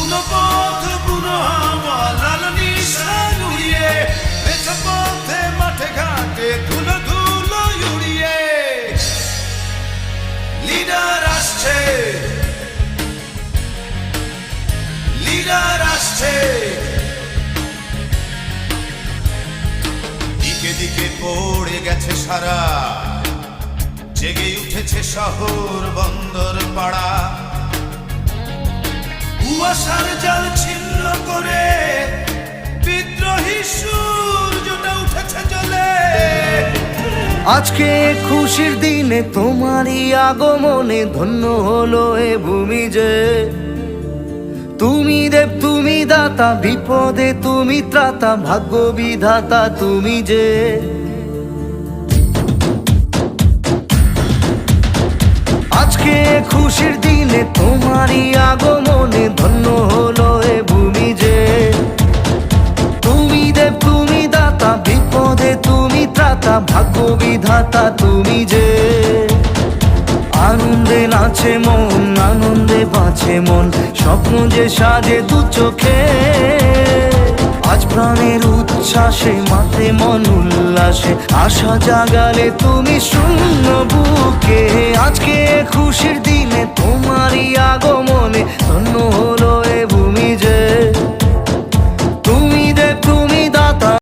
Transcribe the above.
বুনো পথ বুনো হাওয়া লাল নিশান উড়িয়ে বেছে পথে মাঠে ঘাটে ধুলো ধুলো উড়িয়ে লিডার আসছে, লিডার আসছে। দিকে দিকে পড়ে গেছে সারা, জেগে উঠেছে শহর বন্দর পাড়া। কুয়াশার জাল ছিন্ন করে বিদ্রোহী সূর্যটা উঠেছে জ্বলে। আজকে খুশির দিনে তোমারই আগমনে ধন্য হলো এ ভূমি যে। তুমি দেব তুমি দাতা, বিপদে তুমি ত্রাতা, ভাগ্য বিধাতা তুমি যে। আজকে খুশির দিনে তোমারই আগমনে ধন্য হলো এ ভূমি যে। তুমি দেব তুমি দাতা, বিপদে তুমি ত্রাতা, ভাগ্য বিধাতা তুমি যে। আনন্দে নাচে মন, আনন্দে বাঁচে মন, স্বপ্ন যে সাজে দু চোখে। আজ প্রাণের উচ্ছ্বাসে মাতে মন উল্লাসে, আশা জাগালে তুমি শূন্য বুকে। আজকে খুশির দিনে তোমারই আগমনে ধন্য হলো